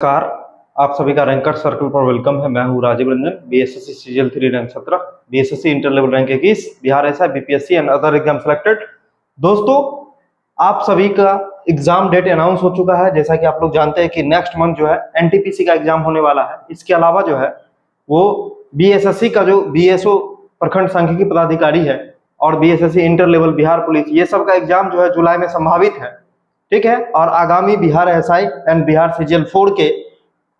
नमस्कार। आप सभी का रैंकर सर्कल पर वेलकम है। मैं हूं Rajeev Ranjan, BSSC CGL 3 rank 17, BSSC inter level rank 21, Bihar SI, BPSC and other exam selected. दोस्तों, आप सभी का एग्जाम डेट अनाउंस हो चुका है। जैसा कि आप लोग जानते हैं कि नेक्स्ट मंथ जो है एनटीपीसी का एग्जाम होने वाला है। इसके अलावा जो है वो बीएसएससी का जो बीएसओ प्रखंड सांख्यिकी पदाधिकारी है और BSSC inter level Bihar police, ये सब का एग्जाम जो है जुलाई में संभावित है। ठीक है। और आगामी Bihar SI and Bihar CGL 4 के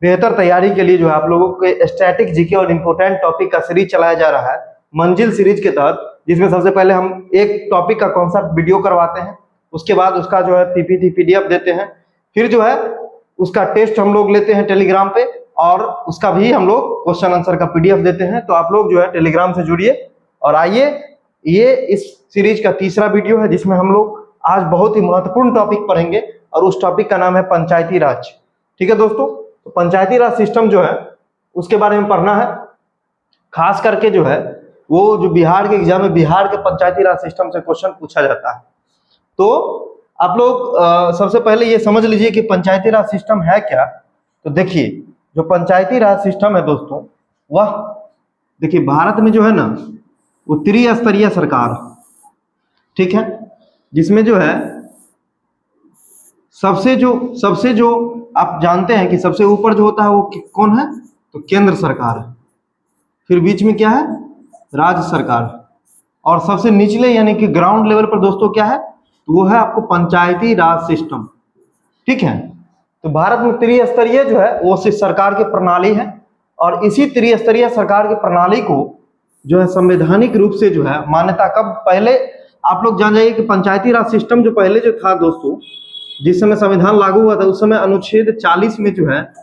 बेहतर तैयारी के लिए जो है आप लोगों के स्टैटिक जीके और इंपोर्टेंट टॉपिक का सीरीज चलाया जा रहा है मंजिल सीरीज के तहत, जिसमें सबसे पहले हम एक टॉपिक का कॉन्सेप्ट वीडियो करवाते हैं, उसके बाद उसका जो है पीपीटी पीडीएफ देते हैं, फिर जो है उसका टेस्ट हम लोग लेते हैं टेलीग्राम पे और उसका भी हम लोग क्वेश्चन आंसर का पीडीएफ देते हैं। तो आप लोग जो है टेलीग्राम से जुड़िए और आइए, ये इस सीरीज का तीसरा वीडियो है जिसमें हम लोग आज बहुत ही महत्वपूर्ण टॉपिक पढ़ेंगे और उस टॉपिक का नाम है पंचायती राज। ठीक है दोस्तों, तो पंचायती राज सिस्टम जो है उसके बारे में पढ़ना है। खास करके जो है वो जो बिहार के एग्जाम में बिहार के पंचायती राज सिस्टम से क्वेश्चन पूछा जाता है। तो आप लोग सबसे पहले ये समझ लीजिए कि पंचायती राज सिस्टम है क्या। तो देखिए, जो पंचायती राज सिस्टम है दोस्तों, वह देखिए भारत में जो है ना वो त्रिस्तरीय सरकार, ठीक है, जिसमें जो है सबसे जो आप जानते हैं कि सबसे ऊपर जो होता है वो कौन है, तो केंद्र सरकार है। फिर बीच में क्या है, राज्य सरकार, और सबसे निचले यानी कि ग्राउंड लेवल पर दोस्तों क्या है, तो वो है आपको पंचायती राज सिस्टम। ठीक है। तो भारत में त्रिस्तरीय जो है वो सरकार की प्रणाली है और इसी त्रिस्तरीय सरकार की प्रणाली को जो है संवैधानिक रूप से जो है मान्यता कब, पहले आप लोग जान जाइए कि पंचायती राज सिस्टम जो पहले जो था दोस्तों, जिस समय संविधान लागू हुआ था उस समय अनुच्छेद 40 में जो है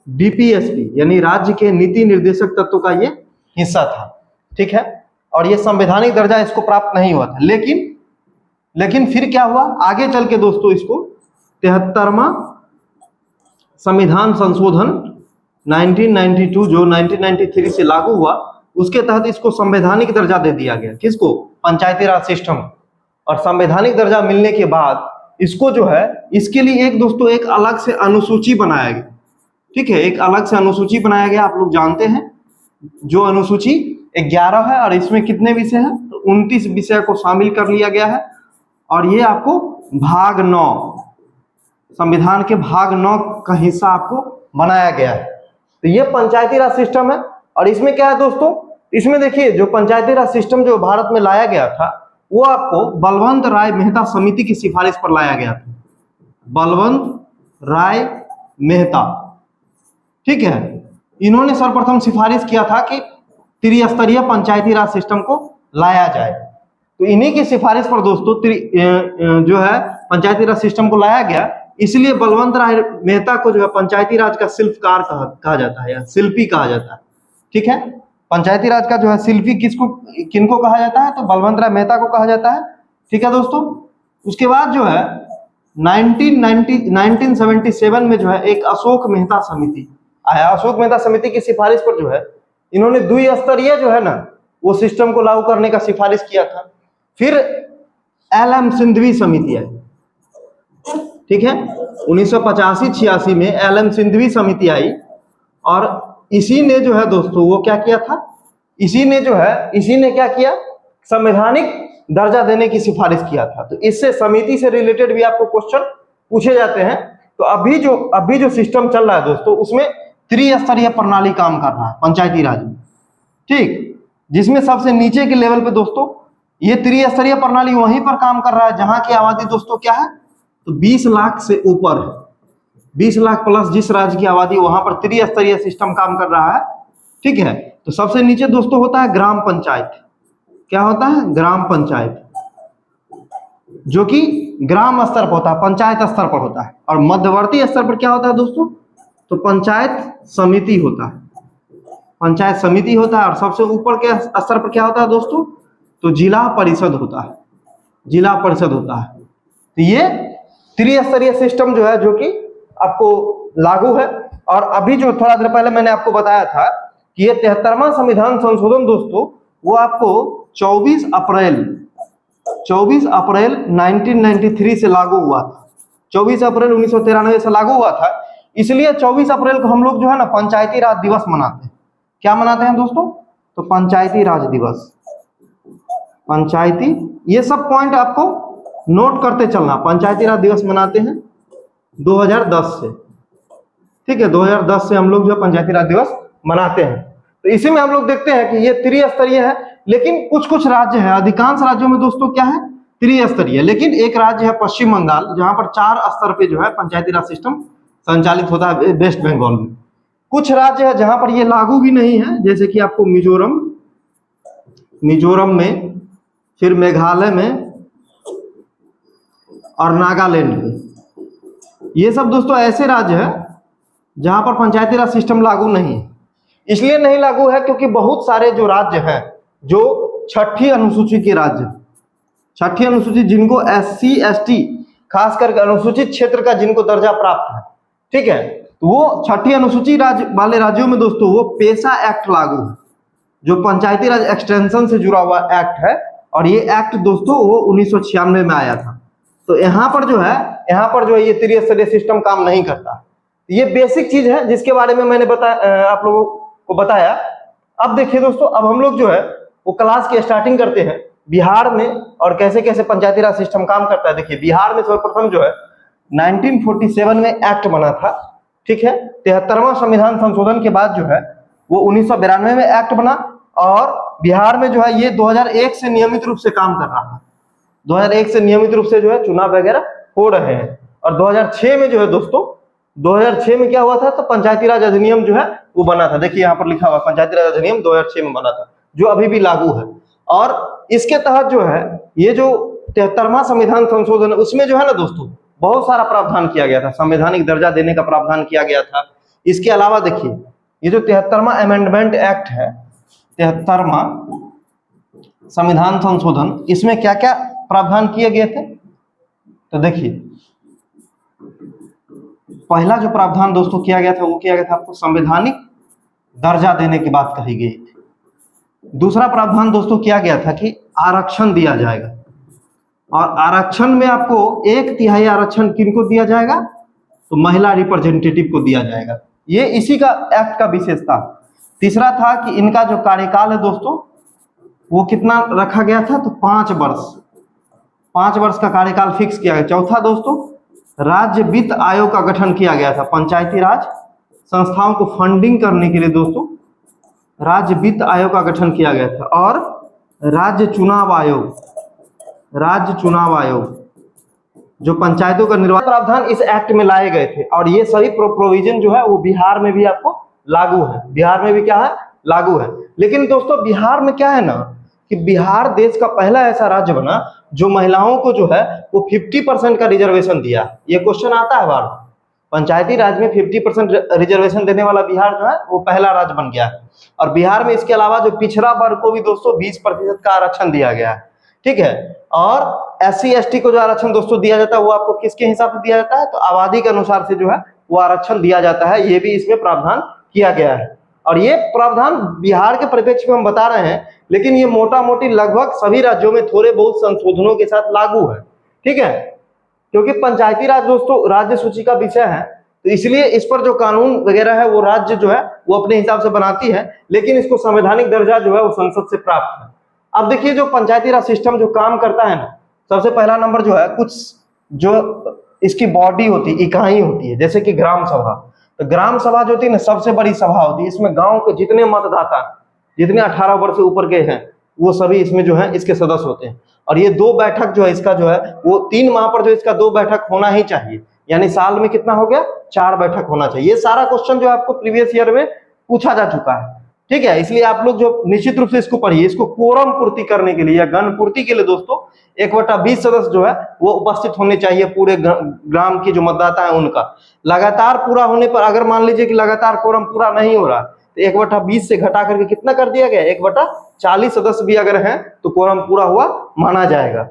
डीपीएसपी यानी राज्य के नीति निर्देशक तत्व का ये हिस्सा था। ठीक है। और ये संवैधानिक दर्जा इसको प्राप्त नहीं हुआ था, लेकिन फिर क्या हुआ आगे चल के दोस्तों, इसको 73वां संविधान संशोधन 1992 जो 1993 से लागू हुआ, उसके तहत इसको संवैधानिक दर्जा दे दिया गया। किसको, पंचायती राज सिस्टम। और संवैधानिक दर्जा मिलने के बाद इसको जो है इसके लिए एक दोस्तों एक अलग से अनुसूची बनाया गया। ठीक है, एक अलग से अनुसूची बनाया गया। आप लोग जानते हैं जो अनुसूची 11 है और इसमें कितने विषय हैं, तो 29 विषय को शामिल कर लिया गया है। और ये आपको भाग 9 संविधान के भाग 9 का हिस्सा आपको बनाया गया है। तो ये पंचायती राज सिस्टम है। और इसमें क्या है दोस्तों, इसमें देखिए जो पंचायती राज सिस्टम जो भारत में लाया गया था वो आपको बलवंत राय मेहता समिति की सिफारिश पर लाया गया था। बलवंत राय मेहता, ठीक है, इन्होंने सर्वप्रथम सिफारिश किया था कि त्रिस्तरीय पंचायती राज सिस्टम को लाया जाए। तो इन्हीं की सिफारिश पर दोस्तों जो है पंचायती राज सिस्टम को लाया गया। इसलिए बलवंत राय मेहता को जो है पंचायती राज का शिल्पकार कहा जाता है या शिल्पी कहा जाता है। ठीक है, पंचायती राज का जो है शिल्पी किनको कहा जाता है, तो बलवंत राय मेहता को कहा जाता है। ठीक है दोस्तों, उसके बाद जो है 1977 में जो है एक अशोक मेहता समिति आया। अशोक मेहता समिति की सिफारिश पर जो है इन्होंने द्विस्तरीय जो है ना वो सिस्टम को लागू करने का सिफारिश किया था। फिर एल.एम. सिंघवी समिति आई। ठीक है, 1985-86 में एल.एम. सिंघवी समिति आई और इसी ने जो है दोस्तों वो क्या किया था, इसी ने क्या किया, संवैधानिक दर्जा देने की सिफारिश किया था। तो इससे समिति से रिलेटेड भी आपको क्वेश्चन पूछे जाते हैं। तो अभी जो सिस्टम चल रहा है दोस्तों उसमें त्रिस्तरीय प्रणाली काम कर रहा है पंचायती राज में। ठीक, जिसमें सबसे नीचे के लेवल पे दोस्तों ये त्रिस्तरीय प्रणाली वहीं पर काम कर रहा है जहां की आबादी दोस्तों क्या है, तो 20 लाख से ऊपर है। 20 लाख प्लस जिस राज्य की आबादी, वहां पर त्रिस्तरीय सिस्टम काम कर रहा है। ठीक है, तो सबसे नीचे दोस्तों होता है ग्राम पंचायत। क्या होता है, ग्राम पंचायत, जो कि ग्राम स्तर पर होता है, पंचायत स्तर पर होता है। और मध्यवर्ती स्तर पर क्या होता है दोस्तों, तो पंचायत समिति होता है, पंचायत समिति होता है। और सबसे ऊपर के स्तर पर क्या होता है दोस्तों, तो जिला परिषद होता है, जिला परिषद होता है। तो ये त्रिस्तरीय सिस्टम जो है जो कि आपको लागू है। और अभी जो थोड़ा देर पहले मैंने आपको बताया था कि ये 73वां संविधान संशोधन दोस्तों वो आपको 24 अप्रैल 1993 से लागू हुआ था। 24 अप्रैल 1993 से लागू हुआ था। इसलिए 24 अप्रैल को हम लोग जो है ना पंचायती राज दिवस मनाते हैं। क्या मनाते हैं दोस्तों? तो पंचायती राज दिवस, पंचायती, ये सब पॉइंट आपको नोट करते चलना। पंचायती राज दिवस मनाते हैं 2010 से, ठीक है, 2010 से हम लोग जो है पंचायती राज दिवस मनाते हैं। तो इसी में हम लोग देखते हैं कि ये त्रिस्तरीय है, लेकिन कुछ कुछ राज्य है, अधिकांश राज्यों में दोस्तों क्या है, त्रिस्तरीय। लेकिन एक राज्य है पश्चिम बंगाल, जहां पर 4 स्तर पे जो है पंचायती राज सिस्टम संचालित होता है, वेस्ट बंगाल में। कुछ राज्य है जहां पर ये लागू भी नहीं है, जैसे कि आपको मिजोरम में, फिर मेघालय में और नागालैंड में। ये सब दोस्तों ऐसे राज्य है जहां पर पंचायती राज सिस्टम लागू नहीं है। इसलिए नहीं लागू है क्योंकि बहुत सारे जो राज्य हैं, जो छठी अनुसूची के राज्य, छठी अनुसूची जिनको SC ST खास करके अनुसूचित क्षेत्र का जिनको दर्जा प्राप्त है, ठीक है, तो वो छठी अनुसूची वाले राज्यों में दोस्तों वो पेशा एक्ट लागू है, जो पंचायती राज एक्सटेंशन से जुड़ा हुआ एक्ट है। और ये एक्ट दोस्तों वो 1996 में आया था। तो यहाँ पर जो है ये त्रिस्तरीय सिस्टम काम नहीं करता। ये बेसिक चीज है जिसके बारे में मैंने आप लोगों को बताया। अब देखिए दोस्तों, अब हम लोग जो है वो क्लास की स्टार्टिंग करते हैं बिहार में और कैसे कैसे पंचायती राज सिस्टम काम करता है। देखिए बिहार में सर्वप्रथम जो है 1947 में एक्ट बना था, ठीक है। 73वां संविधान संशोधन के बाद जो है वो 1992 में एक्ट बना, और बिहार में जो है ये 2001 से नियमित रूप से काम कर रहा है। 2001 से नियमित रूप से जो है चुनाव वगैरह हो रहे हैं। और 2006 में जो है दोस्तों, 2006 में क्या हुआ था, तो पंचायती राज अधिनियम जो है वो बना था। देखिए यहाँ पर लिखा हुआ पंचायती राज अधिनियम 2006 में बना था, जो अभी भी लागू है। और इसके तहत जो है ये जो 73वां संविधान संशोधन है, उसमें जो है ना दोस्तों बहुत सारा प्रावधान किया गया था, संवैधानिक दर्जा देने का प्रावधान किया गया था। इसके अलावा देखिए ये जो 73वां अमेंडमेंट एक्ट है, 73वां संविधान संशोधन, इसमें क्या क्या प्रावधान किए गए थे, तो देखिए पहला जो प्रावधान दोस्तों किया गया था वो किया गया था आपको संवैधानिक दर्जा देने की बात कही गई थी। दूसरा प्रावधान दोस्तों किया गया था कि आरक्षण दिया जाएगा, और आरक्षण में आपको 1/3 आरक्षण किनको दिया जाएगा, तो महिला रिप्रेजेंटेटिव को दिया जाएगा। ये इसी का एक्ट का विशेषता। तीसरा था कि इनका जो कार्यकाल है दोस्तों वो कितना रखा गया था, तो 5 वर्ष, 5 वर्ष का कार्यकाल फिक्स किया गया। चौथा दोस्तों राज्य वित्त आयोग का गठन किया गया था, पंचायती राज संस्थाओं को फंडिंग करने के लिए दोस्तों राज्य वित्त आयोग का गठन किया गया था। और राज्य चुनाव आयोग जो पंचायतों का निर्वाचन प्रावधान इस एक्ट में लाए गए थे। और ये सभी प्रोविजन जो है वो बिहार में भी आपको लागू है, बिहार में भी क्या है, लागू है। लेकिन दोस्तों बिहार में क्या है ना कि बिहार देश का पहला ऐसा राज्य बना जो महिलाओं को जो है वो 50% का रिजर्वेशन दिया। ये क्वेश्चन आता है बार, पंचायती राज में 50% रिजर्वेशन देने वाला बिहार जो है वो पहला राज्य बन गया है। और बिहार में इसके अलावा जो पिछड़ा वर्ग को भी दोस्तों 20% का आरक्षण दिया गया है, ठीक है। और SC ST को जो आरक्षण दोस्तों दिया जाता है वो आपको किसके हिसाब से दिया जाता है, तो आबादी के अनुसार से जो है वो आरक्षण दिया जाता है। ये भी इसमें प्रावधान किया गया है। और ये प्रावधान बिहार के परिप्रेक्ष्य में हम बता रहे हैं, लेकिन ये मोटा मोटी लगभग सभी राज्यों में थोड़े बहुत संशोधनों के साथ लागू है, ठीक है। क्योंकि पंचायती राज दोस्तों राज्य सूची का विषय है, तो इसलिए इस पर जो कानून वगैरह है वो राज्य जो है वो अपने हिसाब से बनाती है, लेकिन इसको संवैधानिक दर्जा जो है वो संसद से प्राप्त है। अब देखिए जो पंचायती राज सिस्टम जो काम करता है ना, सबसे पहला नंबर जो है कुछ जो इसकी बॉडी होती है, इकाई होती है, जैसे कि ग्राम सभा। तो ग्राम सभा जो होती है ना सबसे बड़ी सभा होती है। इसमें गांव के जितने मतदाता, जितने 18 वर्ष से ऊपर के हैं वो सभी इसमें जो है इसके सदस्य होते हैं। और ये 2 बैठक जो है इसका जो है वो 3 माह पर जो इसका 2 बैठक होना ही चाहिए, यानी साल में कितना हो गया, 4 बैठक होना चाहिए। ये सारा क्वेश्चन जो आपको प्रीवियस ईयर में पूछा जा चुका है, ठीक है। इसलिए आप लोग जो निश्चित रूप से इसको पढ़िए। इसको कोरम पूर्ति करने के लिए या गण पूर्ति के लिए दोस्तों 1/20 सदस्य जो है वो उपस्थित होने चाहिए पूरे ग्राम की जो मतदाता है उनका। लगातार पूरा होने पर अगर मान लीजिए कि लगातार कोरम पूरा नहीं हो रहा, तो 1/20 से घटा करके कितना कर दिया गया, 1/40 सदस्य भी अगर हैं तो कोरम पूरा हुआ माना जाएगा।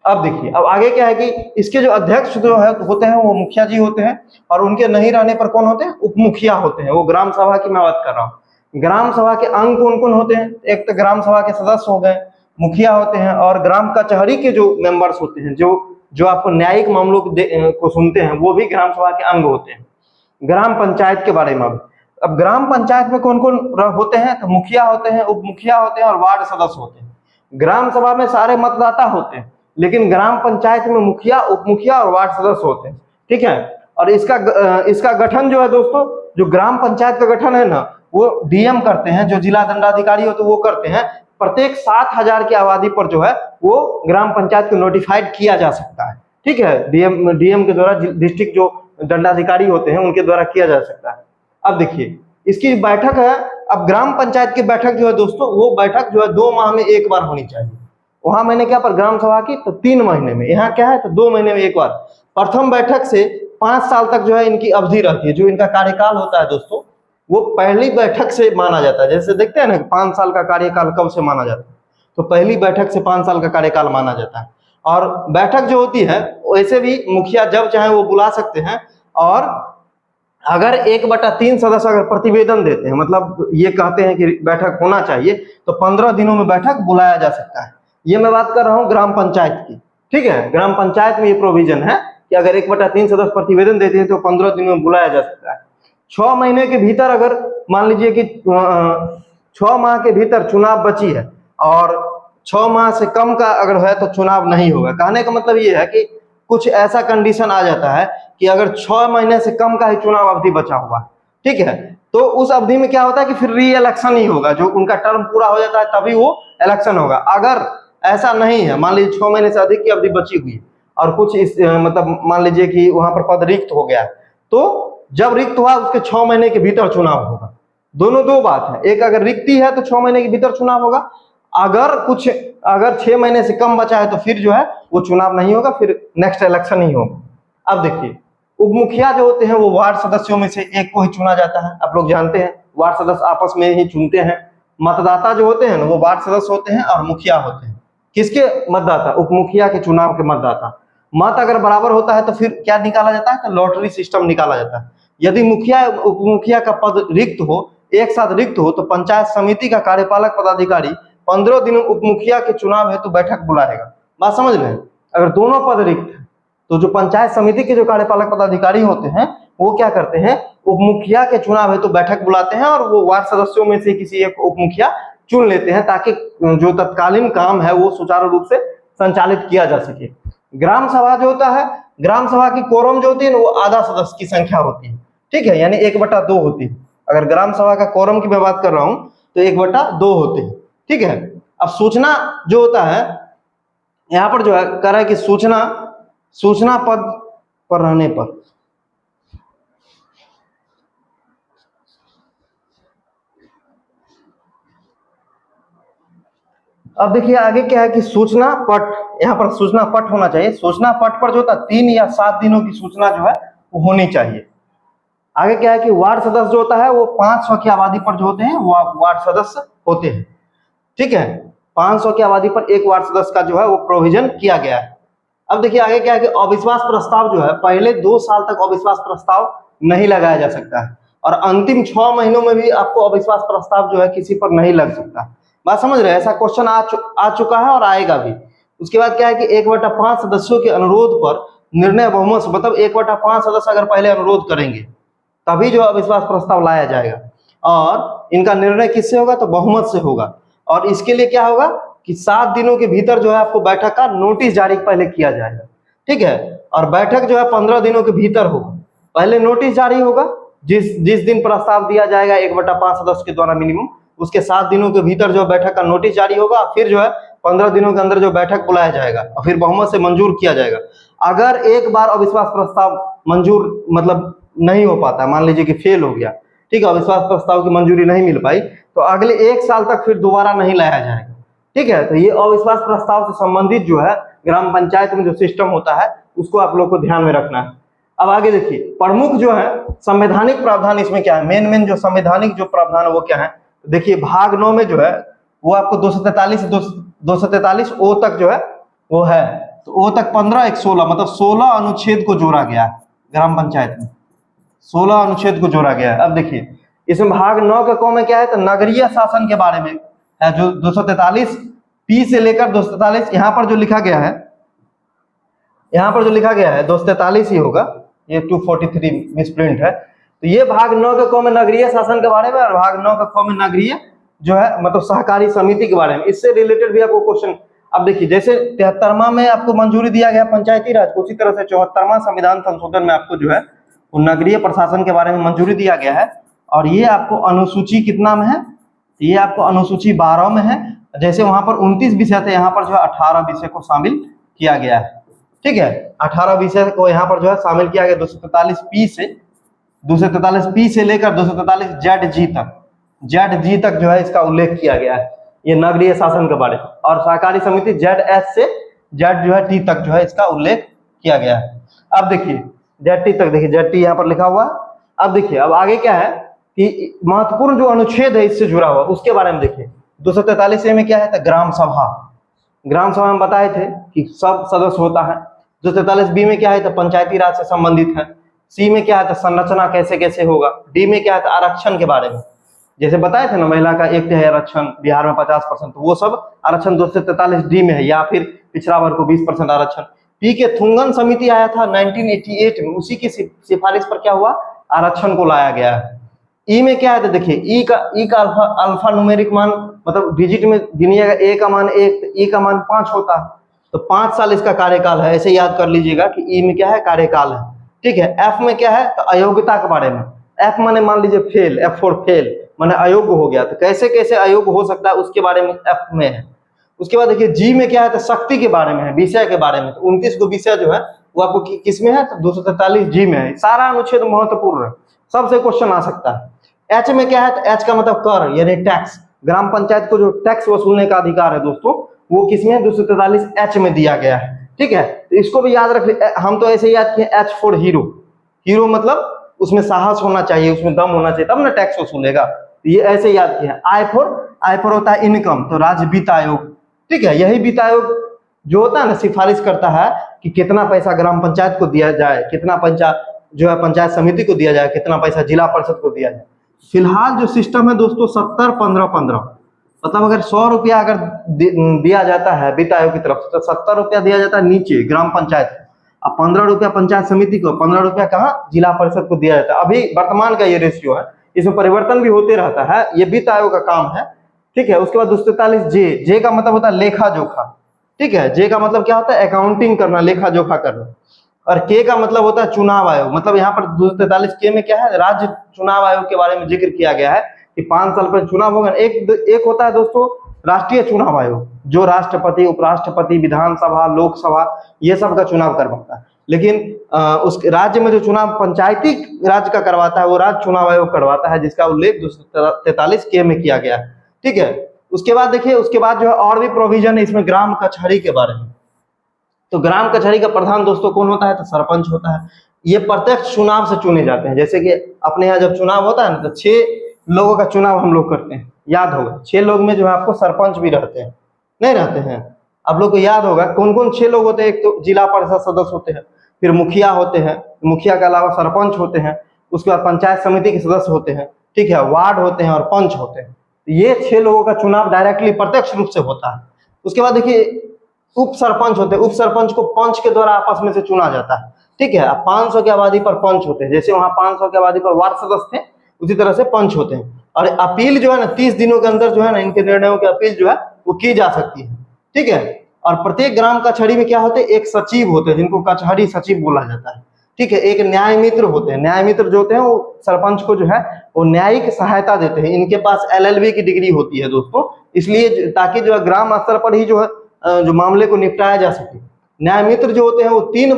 अब देखिए अब आगे क्या है कि इसके जो अध्यक्ष जो है होते हैं वो मुखिया जी होते हैं, और उनके नहीं रहने पर कौन होते हैं, उप मुखिया होते हैं। वो ग्राम सभा की मैं बात कर रहा हूँ। ग्राम सभा के अंग कौन कौन होते हैं, एक तो ग्राम सभा के सदस्य हो गए, मुखिया होते हैं, और ग्राम कचहरी के जो मेंबर्स होते हैं, जो आपको न्यायिक मामलों को सुनते हैं, वो भी ग्राम सभा के अंग होते हैं। ग्राम पंचायत के बारे में। अब ग्राम पंचायत में कौन कौन होते हैं? तो मुखिया होते हैं, उप मुखिया होते हैं और वार्ड सदस्य होते हैं। ग्राम सभा में सारे मतदाता होते हैं, लेकिन ग्राम पंचायत में मुखिया, उप मुखिया और वार्ड सदस्य होते हैं। ठीक है, और इसका गठन जो है दोस्तों, जो ग्राम पंचायत का गठन है ना, वो डीएम करते हैं, जो जिला दंडाधिकारी होते हैं वो करते हैं। प्रत्येक 7,000 की आबादी पर जो है वो ग्राम पंचायत को नोटिफाइड किया जा सकता है। ठीक है, डीएम के द्वारा, डिस्ट्रिक्ट जो दंडाधिकारी होते हैं उनके द्वारा किया जा सकता है। अब देखिए इसकी बैठक है। अब ग्राम पंचायत की बैठक जो है दोस्तों, वो बैठक जो है 2 माह में एक बार होनी चाहिए। वहां मैंने क्या पर ग्राम सभा की, तो 3 महीने में। यहाँ क्या है, तो 2 महीने में एक बार। प्रथम बैठक से 5 साल तक जो है इनकी अवधि रहती है। जो इनका कार्यकाल होता है दोस्तों, वो पहली बैठक से माना जाता है। जैसे देखते हैं ना 5 साल का कार्यकाल कब से माना जाता है, तो पहली बैठक से 5 साल का कार्यकाल माना जाता है। और बैठक जो होती है, वैसे भी मुखिया जब चाहे वो बुला सकते हैं। और अगर 1/3 सदस्य अगर प्रतिवेदन देते हैं, मतलब ये कहते हैं कि बैठक होना चाहिए, तो 15 दिनों में बैठक बुलाया जा सकता है। ये मैं बात कर रहा हूँ ग्राम पंचायत की। ठीक है, ग्राम पंचायत में ये प्रोविजन है कि अगर 1/3 सदस्य प्रतिवेदन देते हैं तो 15 दिनों में बुलाया जा सकता है। 6 महीने के भीतर, अगर मान लीजिए कि 6 माह के भीतर चुनाव बची है और 6 माह से कम का अगर है तो चुनाव नहीं होगा। कहने का मतलब ये है कि कुछ ऐसा कंडीशन आ जाता है कि अगर 6 महीने से कम का ही चुनाव अवधि बचा हुआ, ठीक है, तो उस अवधि में क्या होता है कि फिर री इलेक्शन ही होगा। जो उनका टर्म पूरा हो जाता है तभी वो इलेक्शन होगा। अगर ऐसा नहीं है, मान लीजिए 6 महीने से अधिक की अवधि बची हुई और कुछ मतलब मान लीजिए कि वहां पर पद रिक्त हो गया, तो जब रिक्त हुआ उसके 6 महीने के भीतर चुनाव होगा। दोनों दो बात है, एक अगर रिक्ति है तो 6 महीने के भीतर चुनाव होगा, अगर 6 महीने से कम बचा है तो फिर जो है वो चुनाव नहीं होगा, फिर नेक्स्ट इलेक्शन ही होगा। अब देखिए उप मुखिया जो होते हैं वो वार्ड सदस्यों में से एक को ही चुना जाता है। आप लोग जानते हैं वार्ड सदस्य आपस में ही चुनते हैं। मतदाता जो होते हैं ना वो वार्ड सदस्य होते हैं और मुखिया होते हैं। किसके मतदाता? उप मुखिया के चुनाव के मतदाता। मत अगर बराबर होता है तो फिर क्या निकाला जाता है? तो लॉटरी सिस्टम निकाला जाता है। यदि मुखिया उप मुखिया का पद रिक्त हो, एक साथ रिक्त हो, तो पंचायत समिति का कार्यपालक पदाधिकारी 15 दिनों उप मुखिया के चुनाव हेतु बैठक बुलाएगा। बात समझ रहे हैं? अगर दोनों पद रिक्त है तो जो पंचायत समिति के जो कार्यपालक पदाधिकारी होते हैं वो क्या करते हैं, उप मुखिया के चुनाव हेतु बैठक बुलाते हैं और वो वार्ड सदस्यों में से किसी एक उप मुखिया चुन लेते हैं ताकि जो तत्कालीन काम है वो सुचारू रूप से संचालित किया जा सके। ग्राम सभा जो होता है, ग्राम सभा की कोरम जो होती है वो आधा सदस्य की संख्या होती है। ठीक है, यानी 1/2 होती है। अगर ग्राम सभा का कोरम की मैं बात कर रहा हूं तो 1/2 होते हैं। ठीक है, अब सूचना जो होता है यहाँ पर जो है कह रहा है कि सूचना पद पर रहने पर अब देखिए आगे क्या है कि सूचना पट, यहाँ पर सूचना पट होना चाहिए। सूचना पट पर जो होता है 3 या 7 दिनों की सूचना जो है वो होनी चाहिए। आगे क्या है कि वार्ड सदस्य जो होता है वो 500 की आबादी पर जो होते हैं वो वार्ड सदस्य होते हैं। ठीक है, 500 की आबादी पर एक वार्ड सदस्य का जो है वो प्रोविजन किया गया है। अब देखिए आगे क्या है कि अविश्वास प्रस्ताव जो है पहले 2 साल तक अविश्वास प्रस्ताव नहीं लगाया जा सकता है और अंतिम 6 महीनों में भी आपको अविश्वास प्रस्ताव जो है किसी पर नहीं लग सकता। बात समझ रहे हैं? ऐसा क्वेश्चन आ चुका है और आएगा भी। उसके बाद क्या है कि 1/5 सदस्यों के अनुरोध पर निर्णय बहुमत से, मतलब 1/5 सदस्य अगर पहले अनुरोध करेंगे तभी जो अविश्वास प्रस्ताव लाया जाएगा और इनका निर्णय किससे होगा? तो बहुमत से होगा। और इसके लिए क्या होगा कि 7 दिनों के भीतर जो है आपको बैठक का नोटिस जारी पहले किया जाएगा। ठीक है, और बैठक जो है 15 दिनों के भीतर होगा। पहले नोटिस जारी होगा, जिस दिन प्रस्ताव दिया जाएगा 1/5 सदस्य के द्वारा मिनिमम, उसके 7 दिनों के भीतर जो बैठक का नोटिस जारी होगा। फिर जो है 15 दिनों के अंदर जो बैठक बुलाया जाएगा और फिर बहुमत से मंजूर किया जाएगा। अगर एक बार अविश्वास प्रस्ताव मंजूर मतलब नहीं हो पाता, मान लीजिए कि फेल हो गया, ठीक है, अविश्वास प्रस्ताव की मंजूरी नहीं मिल पाई, तो अगले 1 साल तक फिर दोबारा नहीं लाया जाएगा। ठीक है, तो ये अविश्वास प्रस्ताव से संबंधित जो है ग्राम पंचायत में जो सिस्टम होता है उसको आप लोग को ध्यान में रखना है। अब आगे देखिए प्रमुख जो है संवैधानिक प्रावधान इसमें क्या है, मेन जो संवैधानिक जो प्रावधान है वो क्या है। देखिए भाग 9 में जो है वो आपको 243 ओ तक जो है वो है, तो ओ तक 15 1 16 मतलब 16 अनुच्छेद को जोड़ा गया है। ग्राम पंचायत में 16 अनुच्छेद को जोड़ा गया है। अब देखिए इसमें भाग 9 के क में क्या है, तो नगरीय शासन के बारे में है, जो 243 पी से लेकर 243 यहाँ पर जो लिखा गया है, यहाँ पर जो लिखा गया है 243 ही होगा, ये 243 मिसप्रिंट है। तो ये भाग 9 के क में नगरीय शासन के बारे में और भाग 9 के ख में नगरीय जो है मतलब सहकारी समिति के बारे में, इससे रिलेटेड भी आपको क्वेश्चन। अब देखिए जैसे 73वां में आपको मंजूरी दिया गया पंचायती राज को, उसी तरह से 74वां संविधान संशोधन में आपको जो है वो नगरीय प्रशासन के बारे में मंजूरी दिया गया है। और ये आपको अनुसूची कितना में है, ये आपको अनुसूची 12 में है। जैसे वहां पर 29 विषय थे, यहाँ पर जो है 18 विषय को शामिल किया गया है। ठीक है, 18 विषय को यहाँ पर जो है शामिल किया गया 243 से लेकर 243 ZG तक जो है इसका उल्लेख किया गया है, ये नगरीय शासन के बारे में। और सहकारी समिति ZS से Z जो है T तक जो है इसका उल्लेख किया गया है। अब देखिए ZT तक, देखिए ZT यहाँ पर लिखा हुआ है। अब देखिए अब आगे क्या है कि महत्वपूर्ण जो अनुच्छेद है इससे जुड़ा हुआ उसके बारे में देखिए। 243 में क्या है तो ग्राम सभा, ग्राम सभा में बताए थे कि सब सदस्य होता है। 243 बी में क्या है तो पंचायती राज से संबंधित है। सी में क्या है तो संरचना कैसे कैसे होगा। डी में क्या है तो आरक्षण के बारे में, जैसे बताए थे ना महिला का 1/3 आरक्षण, बिहार में 50%, तो वो सब आरक्षण 243 डी में है, या फिर पिछड़ा वर्ग को 20% आरक्षण। टी के थुंगन समिति आया था 1988 में, उसी की सिफारिश पर क्या हुआ आरक्षण को लाया गया है। ई में क्या है तो देखिए ई का अल्फा न्यूमेरिक मान मतलब डिजिट में गिनिएगा, ए का मान 1, ई का मान 5 होता है, तो 5 साल इसका कार्यकाल है। ऐसे याद कर लीजिएगा कि ई में क्या है कार्यकाल है। ठीक है, एफ में क्या है तो अयोग्यता के बारे में। एफ माने मान लीजिए फेल, F फॉर फेल माने अयोग्य हो गया, तो कैसे कैसे अयोग्य हो सकता है उसके बारे में एफ में है। उसके बाद देखिए जी में क्या है तो शक्ति के बारे में है, विषय के बारे में। तो 29 को विषय जो है वो आपको किस में है तो 243 जी में है। सारा अनुच्छेद महत्वपूर्ण है, सबसे क्वेश्चन आ सकता है। एच में क्या है तो एच का मतलब कर यानी टैक्स, ग्राम पंचायत को जो टैक्स वसूलने का अधिकार है दोस्तों वो किसमें है 243 एच में दिया गया है। ठीक है, तो इसको भी याद रख, हम तो ऐसे याद किए एच फॉर हीरो, हीरो मतलब उसमें साहस होना चाहिए, उसमें दम होना चाहिए, तब ना टैक्स वसूलेगा, ये ऐसे याद किया। आई फॉर होता है इनकम, तो राज्य वित्त आयोग। ठीक है, यही वित्त आयोग जो होता है ना सिफारिश करता है कि कितना पैसा ग्राम पंचायत को दिया जाए, कितना पैसा जो है पंचायत समिति को दिया जाए, कितना पैसा जिला परिषद को दिया जाए। फिलहाल जो सिस्टम है दोस्तों 70-15-15, मतलब अगर 100 रुपया अगर दिया जाता है वित्त आयोग की तरफ से तो 70 रुपया दिया जाता है नीचे ग्राम पंचायत, अब 15 रुपया पंचायत समिति को, 15 रुपया कहाँ जिला परिषद को दिया जाता है। अभी वर्तमान का ये रेशियो है, इसमें परिवर्तन भी होते रहता है, ये वित्त आयोग का काम है। ठीक है, उसके बाद 243 जे का मतलब होता है लेखा जोखा। ठीक है, जे का मतलब क्या होता है अकाउंटिंग करना, लेखा जोखा करना। और के का मतलब होता है चुनाव आयोग, मतलब यहाँ पर 243 के में क्या है राज्य चुनाव आयोग के बारे में जिक्र किया गया है कि 5 साल पर चुनाव होगा। एक होता है दोस्तों राष्ट्रीय चुनाव आयोग, जो राष्ट्रपति, उपराष्ट्रपति, विधानसभा, लोकसभा ये सब का चुनाव करवाता है। लेकिन उस राज्य में जो चुनाव पंचायती राज का करवाता है वो राज्य चुनाव आयोग करवाता है, जिसका उल्लेख 243 के में किया गया है। ठीक है, उसके बाद देखिए उसके बाद जो है और भी प्रोविजन है इसमें ग्राम कचहरी के बारे में। तो ग्राम कचहरी का प्रधान दोस्तों कौन होता है तो सरपंच होता है। ये प्रत्यक्ष चुनाव से चुने जाते हैं, जैसे कि अपने यहाँ जब चुनाव होता है ना तो 6 लोगों का चुनाव हम लोग करते हैं, याद होगा 6 लोग में जो है आपको सरपंच भी रहते हैं, नहीं रहते हैं, आप लोग को याद होगा कौन कौन 6 लोग होते हैं। एक तो जिला परिषद सदस्य होते हैं, फिर मुखिया होते हैं, मुखिया के अलावा सरपंच होते हैं, उसके बाद पंचायत समिति के सदस्य होते हैं, ठीक है, वार्ड होते हैं और पंच होते हैं। ये 6 लोगों का चुनाव डायरेक्टली प्रत्यक्ष रूप से होता है। उसके बाद देखिए उप सरपंच होते हैं, उप सरपंच को पंच के द्वारा आपस में से चुना जाता है। ठीक है, 500 की आबादी पर पंच होते हैं, जैसे वहां 500 की आबादी पर वार्ड सदस्य थे उसी तरह से पंच होते हैं। और अपील जो है ना 30 दिनों के अंदर जो है ना इनके निर्णयों की अपील जो है वो की जा सकती है। ठीक है, और प्रत्येक ग्राम कचहरी में क्या होते हैं एक सचिव होते हैं जिनको कचहरी सचिव बोला जाता है। ठीक है, एक न्याय मित्र होते हैं, न्याय मित्र जो होते हैं वो सरपंच को जो है वो न्यायिक सहायता देते हैं। इनके पास LLB की डिग्री होती है दोस्तों, इसलिए ताकि जो है ग्राम स्तर पर ही जो है जो मामले को निपटाया जा सके। न्याय मित्र जो होते हैं वो 3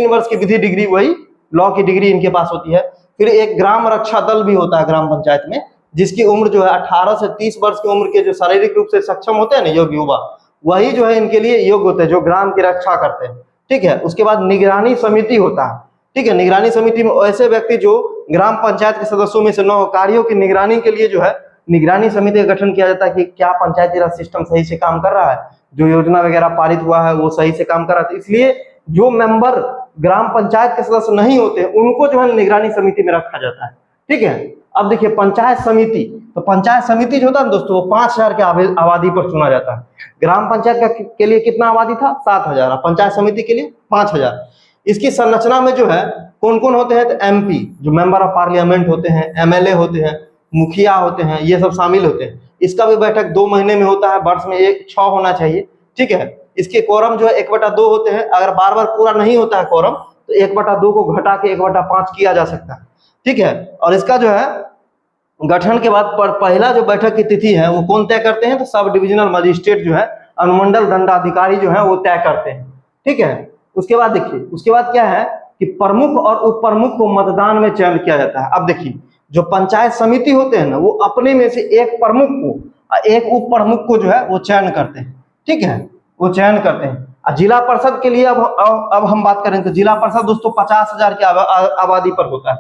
वर्ष की विधि डिग्री, वही लॉ की डिग्री इनके पास होती है। फिर एक ग्राम रक्षा दल भी होता है ग्राम पंचायत में, जिसकी उम्र जो है 18 से 30 वर्ष की उम्र के जो शारीरिक रूप से सक्षम होते हैं ना योग्य युवा, वही जो है इनके लिए योग्य होते हैं जो ग्राम की रक्षा करते हैं। ठीक है, उसके बाद निगरानी समिति होता है। ठीक है, निगरानी समिति में ऐसे व्यक्ति जो ग्राम पंचायत के सदस्यों में से न हो, कार्यों की निगरानी के लिए जो है निगरानी समिति का गठन किया जाता है कि क्या पंचायती राज सिस्टम सही से काम कर रहा है, जो योजना वगैरह पारित हुआ है वो सही से काम कर रहा है। इसलिए जो मेंबर ग्राम पंचायत के सदस्य नहीं होते उनको जो है निगरानी समिति में रखा जाता है। ठीक है, अब देखिए पंचायत समिति, तो पंचायत समिति जो होता है दोस्तों वो 5000 के आबादी पर चुना जाता है। ग्राम पंचायत के लिए कितना आबादी था 7000, पंचायत समिति के लिए 5000। इसकी संरचना में जो है कौन कौन होते हैं? तो एमपी जो मेंबर ऑफ पार्लियामेंट होते हैं, एमएलए होते हैं, मुखिया होते हैं, ये सब शामिल होते हैं। इसका भी बैठक 2 महीने में होता है, वर्ष में 6 होना चाहिए, ठीक है। इसके कोरम जो है 1/2 होते हैं। अगर बार बार पूरा नहीं होता है कोरम तो 1/2 को घटा के 1/5 किया जा सकता है, ठीक है। और इसका जो है गठन के बाद पहला जो बैठक की तिथि है वो कौन तय करते हैं? तो सब डिविजनल मजिस्ट्रेट जो है, अनुमंडल दंडाधिकारी जो है वो तय करते हैं, ठीक है। उसके बाद देखिए, उसके बाद क्या है कि प्रमुख और उप प्रमुख को मतदान में चयन किया जाता है। अब देखिए, जो पंचायत समिति होते हैं ना, वो अपने में से एक प्रमुख को और एक उप प्रमुख को जो है वो चयन करते हैं, ठीक है, वो चयन करते हैं। और जिला परिषद के लिए अब हम बात करें तो जिला परिषद दोस्तों 50,000 की आबादी पर होता है।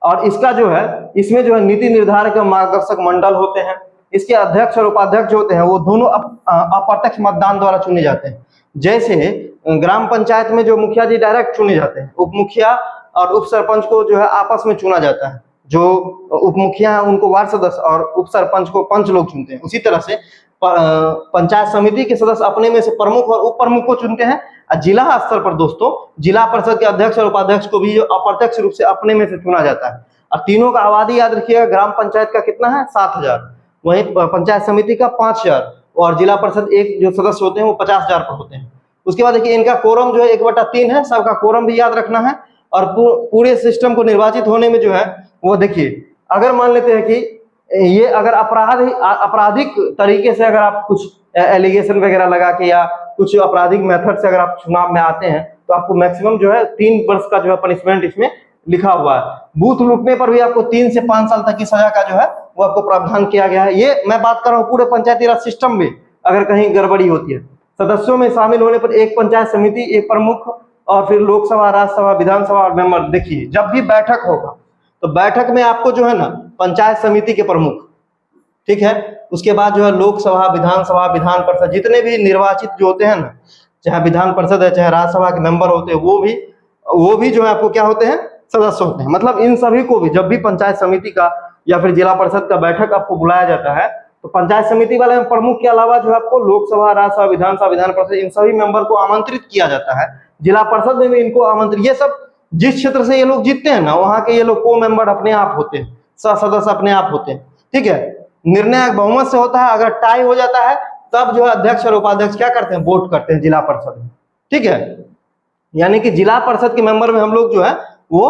और इसका जो है, इसमें जो है नीति निर्धारक और मार्गदर्शक मंडल होते हैं। इसके अध्यक्ष और उपाध्यक्ष जो होते हैं वो दोनों अप्रत्यक्ष मतदान द्वारा चुने जाते हैं। जैसे ग्राम पंचायत में जो मुखिया जी डायरेक्ट चुने जाते हैं, उप मुखिया और उप सरपंच को जो है आपस में चुना जाता है। जो उप मुखिया है उनको वार्ड सदस्य और उप सरपंच को पंच लोग चुनते हैं। उसी तरह से पंचायत समिति के सदस्य अपने में से प्रमुख और उप प्रमुख को चुनते हैं। जिला स्तर पर दोस्तों जिला परिषद के अध्यक्ष और उपाध्यक्ष को भी अप्रत्यक्ष रूप से अपने में से चुना जाता है। और तीनों का आबादी याद रखिएगा, ग्राम पंचायत का कितना है? 7,000, वहीं पंचायत समिति का 5,000 और जिला परिषद एक जो सदस्य होते हैं वो 50,000 पर होते हैं। उसके बाद देखिए, इनका कोरम जो है 1/3 है, सबका कोरम भी याद रखना है। और पूरे सिस्टम को निर्वाचित होने में जो है वो देखिए, अगर मान लेते हैं कि ये अगर आपराधिक तरीके से अगर आप कुछ एलिगेशन वगैरह लगा के या कुछ आपराधिक मेथड से अगर आप चुनाव में आते हैं तो आपको मैक्सिमम जो है 3 वर्ष का जो है पनिशमेंट इसमें लिखा हुआ है। बूथ लूटने पर भी आपको 3 से 5 साल तक की सजा का जो है वो आपको प्रावधान किया गया है। ये मैं बात कर रहा हूँ पूरे पंचायती राज सिस्टम में अगर कहीं गड़बड़ी होती है। सदस्यों में शामिल होने पर एक पंचायत समिति, एक प्रमुख और फिर लोकसभा, राज्यसभा, विधानसभा और मेंबर। देखिए, जब भी बैठक होगा तो बैठक में आपको जो है ना पंचायत समिति के प्रमुख, ठीक है, उसके बाद जो है लोकसभा, विधानसभा, विधान परिषद, जितने भी निर्वाचित जो होते हैं ना, चाहे विधान परिषद है चाहे राज्यसभा के मेंबर होते हैं, वो भी जो है आपको क्या होते हैं? सदस्य होते हैं। मतलब इन सभी को भी जब भी पंचायत समिति का या फिर जिला परिषद का बैठक आपको बुलाया जाता है तो पंचायत समिति वाले प्रमुख के अलावा जो है आपको लोकसभा, राज्यसभा, विधानसभा, विधान परिषद, इन सभी मेंबर को आमंत्रित किया जाता है। जिला परिषद में भी इनको आमंत्रित, ये सब जिस क्षेत्र से ये लोग जीतते हैं ना, वहां के ये लोग को मेंबर अपने आप होते हैं, सदस्य अपने आप होते हैं, ठीक है। निर्णय बहुमत से होता है। अगर टाई हो जाता है तब जो है अध्यक्ष और उपाध्यक्ष क्या करते हैं? वोट करते हैं जिला परिषद में, ठीक है। यानी कि जिला परिषद के मेंबर में हम लोग जो है वो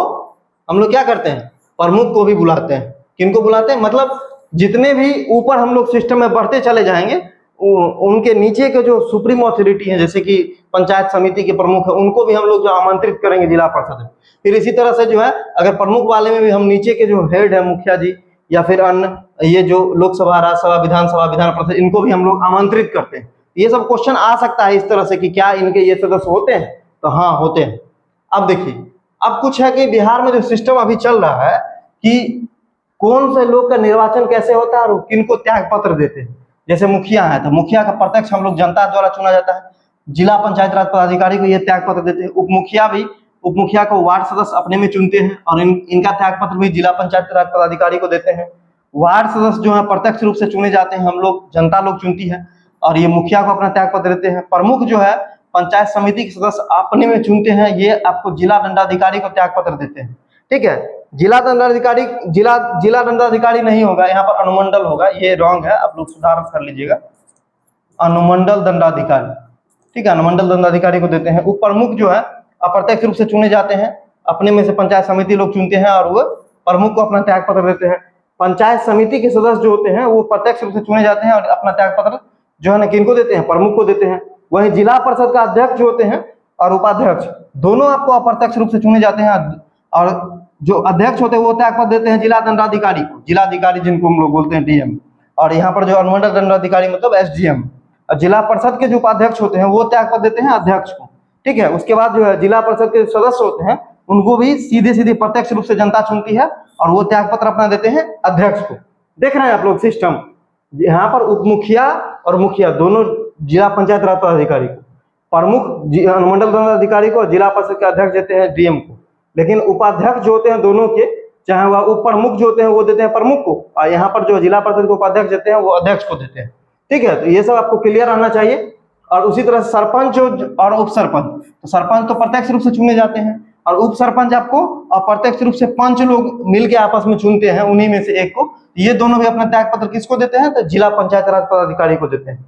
हम लोग क्या करते हैं? प्रमुख को भी बुलाते हैं। किनको बुलाते हैं? मतलब जितने भी ऊपर हम लोग सिस्टम में बढ़ते चले जाएंगे उनके नीचे के जो सुप्रीम अथॉरिटी है, जैसे कि पंचायत समिति के प्रमुख है, उनको भी हम लोग जो आमंत्रित करेंगे जिला परिषद में। फिर इसी तरह से जो है अगर प्रमुख वाले में भी हम नीचे के जो हेड है, मुखिया जी या फिर अन्य ये जो लोकसभा, राज्यसभा, विधानसभा, विधान परिषद, इनको भी हम लोग आमंत्रित करते हैं। ये सब क्वेश्चन आ सकता है इस तरह से कि क्या इनके ये सदस्य होते हैं? तो हाँ, होते हैं। अब देखिए, अब कुछ है कि बिहार में जो सिस्टम अभी चल रहा है कि कौन से लोग का निर्वाचन कैसे होता है और किनको त्याग पत्र देते हैं। जैसे मुखिया है तो मुखिया का प्रत्यक्ष हम लोग जनता द्वारा चुना जाता है। जिला पंचायत राज पदाधिकारी को ये त्याग पत्र देते हैं। उप मुखिया को वार्ड सदस्य अपने में चुनते हैं और इनका त्याग पत्र भी जिला पंचायत राज पदाधिकारी को देते हैं। वार्ड सदस्य जो है प्रत्यक्ष रूप से चुने जाते हैं, हम लोग, जनता लोग चुनती है और ये मुखिया को अपना त्याग पत्र देते हैं। प्रमुख जो है पंचायत समिति के सदस्य अपने में चुनते हैं, ये आपको जिला दंडाधिकारी को त्याग पत्र देते हैं, ठीक है। जिला दंडाधिकारी नहीं होगा, यहाँ पर अनुमंडल होगा, ये रॉन्ग है, आप लोग सुधार कर लीजिएगा। अनुमंडल दंडाधिकारी, ठीक है, अनुमंडल दंडाधिकारी को देते हैं। उप प्रमुख जो है अप्रत्यक्ष रूप से चुने जाते हैं, अपने में से पंचायत समिति लोग चुनते हैं और वो प्रमुख को अपना त्याग पत्र देते हैं। पंचायत समिति के सदस्य जो होते हैं वो प्रत्यक्ष रूप से चुने जाते हैं और अपना त्याग पत्र जो है ना किनको देते हैं? प्रमुख को देते हैं। वहीं जिला परिषद का अध्यक्ष जो होते हैं और उपाध्यक्ष दोनों आपको अप्रत्यक्ष रूप से चुने जाते हैं और जो अध्यक्ष होते हैं वो त्याग पत्र देते हैं जिला दंडाधिकारी को, जिलाधिकारी जिनको हम लोग बोलते हैं डीएम। और यहाँ पर जो अनुमंडल दंडाधिकारी मतलब एसडीएम। और जिला परिषद के जो उपाध्यक्ष होते हैं वो त्याग पत्र देते हैं अध्यक्ष को, ठीक है। उसके बाद जो है जिला परिषद के सदस्य होते हैं उनको भी सीधे प्रत्यक्ष रूप से जनता चुनती है और वो त्याग पत्र अपना देते हैं अध्यक्ष को। देख रहे हैं आप लोग सिस्टम, यहाँ पर उप मुखिया और मुखिया दोनों जिला पंचायत राज पदाधिकारी को, प्रमुख अनुमंडल दंडाधिकारी को, जिला परिषद के अध्यक्ष देते हैं डीएम को। लेकिन उपाध्यक्ष जो होते हैं दोनों के, चाहे वह उप प्रमुख जो होते हैं वो देते हैं प्रमुख को और यहाँ पर जो जिला परिषद को उपाध्यक्ष देते हैं वो अध्यक्ष को देते हैं, ठीक है। तो ये सब आपको क्लियर रहना चाहिए। और उसी तरह सरपंच और उप सरपंच, तो सरपंच तो प्रत्यक्ष रूप से चुने जाते हैं और उप सरपंच आपको अप्रत्यक्ष रूप से 5 लोग मिलके आपस में चुनते हैं, उन्हीं में से एक को। ये दोनों भी अपना त्याग पत्र किसको देते हैं? तो जिला पंचायत राज पदाधिकारी को देते हैं।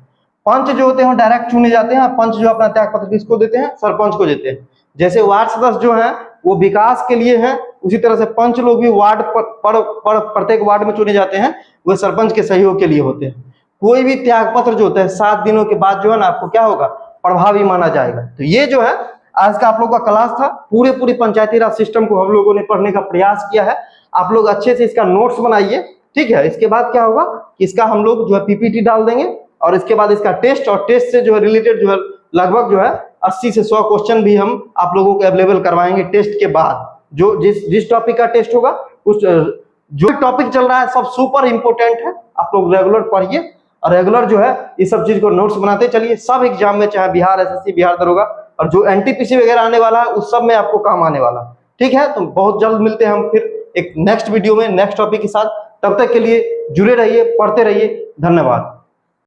पंच जो होते हैं डायरेक्ट चुने जाते हैं, पंच जो अपना त्याग पत्र किसको देते हैं? सरपंच को देते हैं। जैसे वार्ड सदस्य जो है वो विकास के लिए है, उसी तरह से पंच लोग भी वार्ड पर प्रत्येक वार्ड में चुने जाते हैं, वो सरपंच के सहयोग के लिए होते हैं। कोई भी त्याग पत्र जो होता है 7 दिनों के बाद जो है ना आपको क्या होगा? प्रभावी माना जाएगा। तो ये जो है आज का आप लोग का क्लास था। पूरे पंचायती राज सिस्टम को हम लोगों ने पढ़ने का प्रयास किया है। आप लोग अच्छे से इसका नोट्स बनाइए, ठीक है। इसके बाद क्या होगा, इसका हम लोग जो है पीपीटी डाल देंगे और इसके बाद इसका टेस्ट, और टेस्ट से जो है रिलेटेड जो है लगभग जो है 80 से 100 क्वेश्चन भी हम आप लोगों को अवेलेबल करवाएंगे टेस्ट के बाद। जो जिस टॉपिक का टेस्ट होगा, उस जो टॉपिक चल रहा है सब सुपर इंपोर्टेंट है। आप लोग रेगुलर पढ़िए और रेगुलर जो है इस सब चीज को नोट्स बनाते चलिए। सब एग्जाम में, चाहे बिहार एसएससी, बिहार दरोगा और जो एनटीपीसी वगैरह आने वाला है, उस सब में आपको काम आने वाला, ठीक है। तो बहुत जल्द मिलते हैं हम फिर एक नेक्स्ट वीडियो में नेक्स्ट टॉपिक के साथ। तब तक के लिए जुड़े रहिए, पढ़ते रहिए। धन्यवाद।